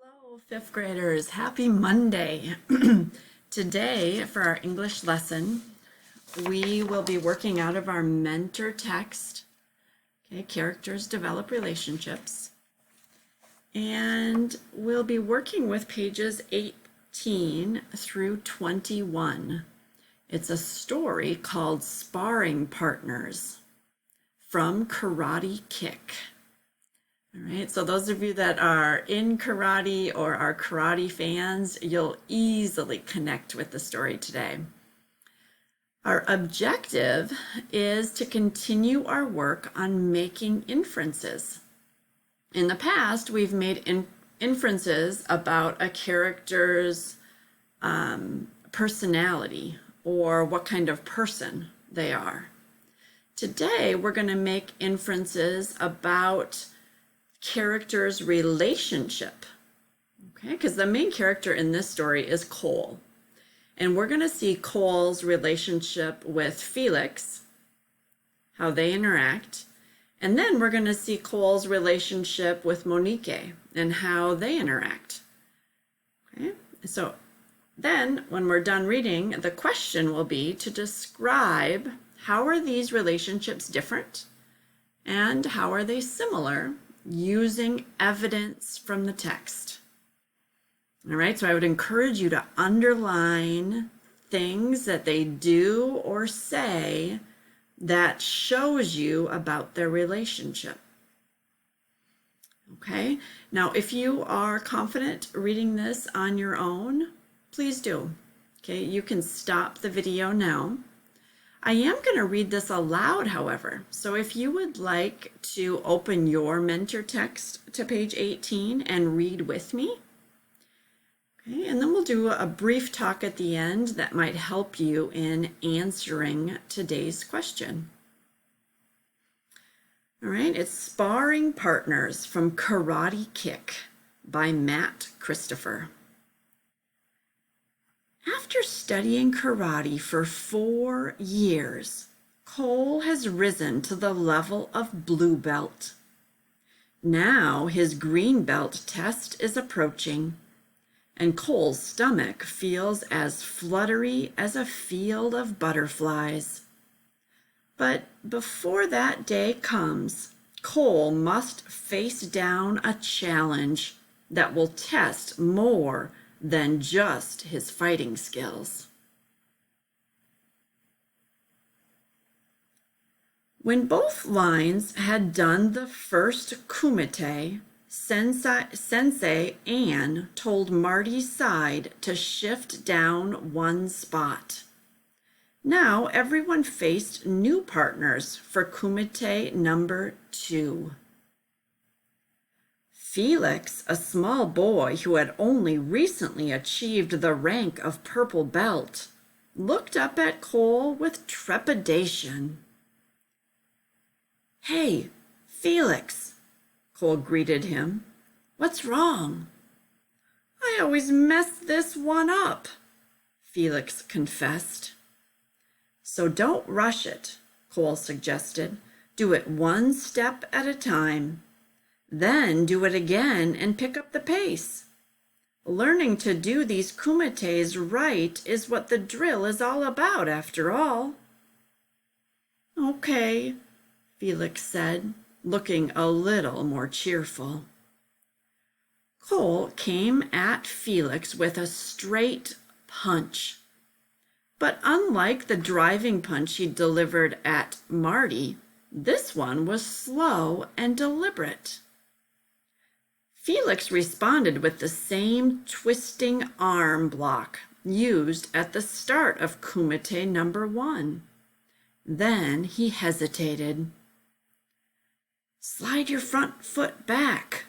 Hello, fifth graders. Happy Monday. Today, for our English lesson, we will be working out of our mentor text. Okay, characters develop relationships. And we'll be working with pages 18 through 21. It's a story called Sparring Partners from Karate Kick. All right, so those of you that are in karate or are karate fans, you'll easily connect with the story today. Our objective is to continue our work on making inferences. In the past, we've made inferences about a character's personality or what kind of person they are. Today, we're going to make inferences about character's relationship, okay? Because the main character in this story is Cole. And we're going to see Cole's relationship with Felix, how they interact. And then we're going to see Cole's relationship with Monique and how they interact. Okay? So then when we're done reading, the question will be to describe how are these relationships different and how are they similar using evidence from the text. All right, so I would encourage you to underline things that they do or say that shows you about their relationship. Okay, now if you are confident reading this on your own, please do. Okay, you can stop the video now. I am going to read this aloud, however. So if you would like to open your mentor text to page 18 and read with me, okay, and then we'll do a brief talk at the end that might help you in answering today's question. All right, it's Sparring Partners from Karate Kick by Matt Christopher. After studying karate for 4 years, Cole has risen to the level of blue belt. Now his green belt test is approaching, and Cole's stomach feels as fluttery as a field of butterflies. But before that day comes, Cole must face down a challenge that will test more than just his fighting skills. When both lines had done the first kumite, Sensei Ann told Marty's side to shift down one spot. Now everyone faced new partners for kumite number 2. Felix, a small boy who had only recently achieved the rank of purple belt, looked up at Cole with trepidation. "Hey, Felix," Cole greeted him. "What's wrong?" "I always mess this one up," Felix confessed. "So don't rush it," Cole suggested. "Do it one step at a time. Then do it again and pick up the pace. Learning to do these kumites right is what the drill is all about, after all." "Okay," Felix said, looking a little more cheerful. Cole came at Felix with a straight punch. But unlike the driving punch he delivered at Marty, this one was slow and deliberate. Felix responded with the same twisting arm block used at the start of kumite number 1. Then he hesitated. "Slide your front foot back,"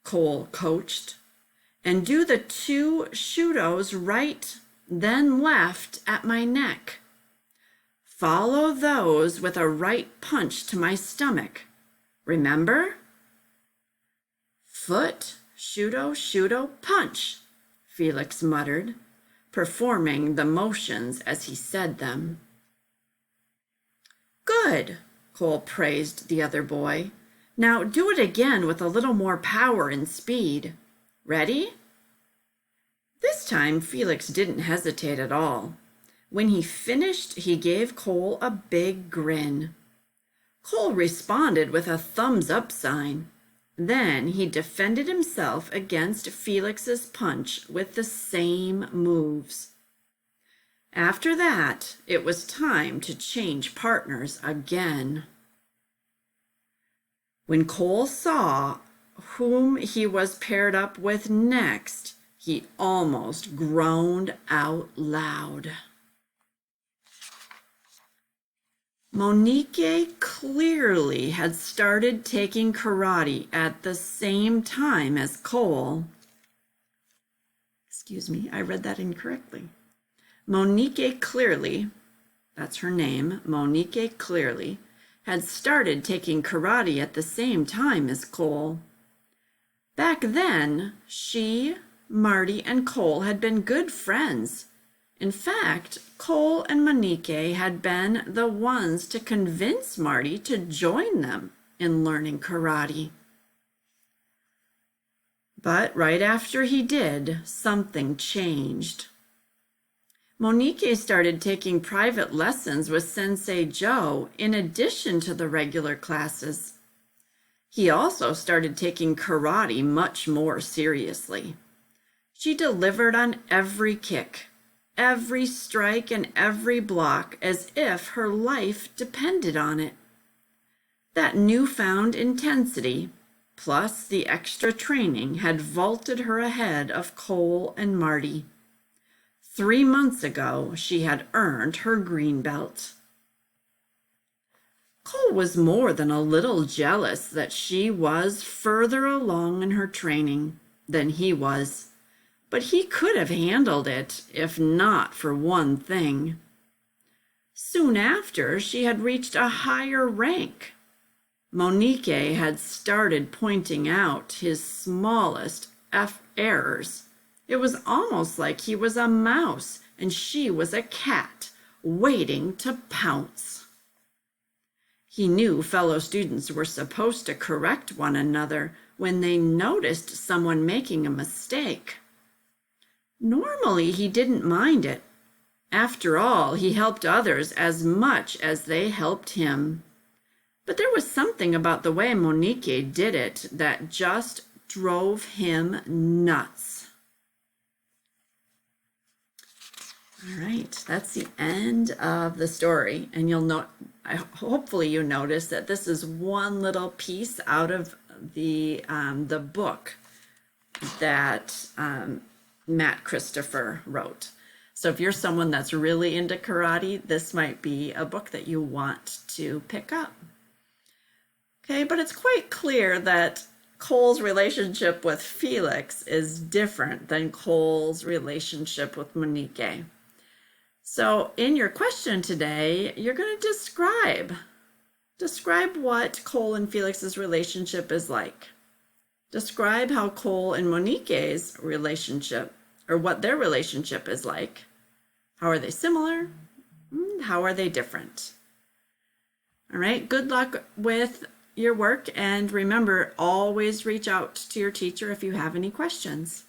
Cole coached, "and do the 2 shudos right, then left at my neck. Follow those with a right punch to my stomach. Remember? Foot, shudo, shudo, punch," Felix muttered, performing the motions as he said them. "Good," Cole praised the other boy. "Now do it again with a little more power and speed. Ready? This time, Felix didn't hesitate at all. When he finished, he gave Cole a big grin. Cole responded with a thumbs up sign. Then he defended himself against Felix's punch with the same moves. After that, it was time to change partners again. When Cole saw whom he was paired up with next, he almost groaned out loud. Monique clearly had started taking karate at the same time as Cole. Excuse me, I read that incorrectly. Monique clearly, that's her name, Monique clearly, had started taking karate at the same time as Cole. Back then, she, Marty, and Cole had been good friends. In fact, Cole and Monique had been the ones to convince Marty to join them in learning karate. But right after he did, something changed. Monique started taking private lessons with Sensei Joe in addition to the regular classes. He also started taking karate much more seriously. She delivered on every kick, every strike, and every block as if her life depended on it. That newfound intensity, plus the extra training, had vaulted her ahead of Cole and Marty. 3 months ago, she had earned her green belt. Cole was more than a little jealous that she was further along in her training than he was, but he could have handled it if not for one thing. Soon after, she had reached a higher rank. Monique had started pointing out his smallest errors. It was almost like he was a mouse and she was a cat waiting to pounce. He knew fellow students were supposed to correct one another when they noticed someone making a mistake. Normally, he didn't mind it. After all, he helped others as much as they helped him. But there was something about the way Monique did it that just drove him nuts. All right, that's the end of the story, and you'll note, hopefully you notice that this is one little piece out of the book that Matt Christopher wrote. So if you're someone that's really into karate, this might be a book that you want to pick up. Okay, but it's quite clear that Cole's relationship with Felix is different than Cole's relationship with Monique. So in your question today, you're going to describe what Cole and Felix's relationship is like. Describe how Cole and Monique's relationship, or what their relationship is like. How are they similar? How are they different? All right, good luck with your work, and remember, always reach out to your teacher if you have any questions.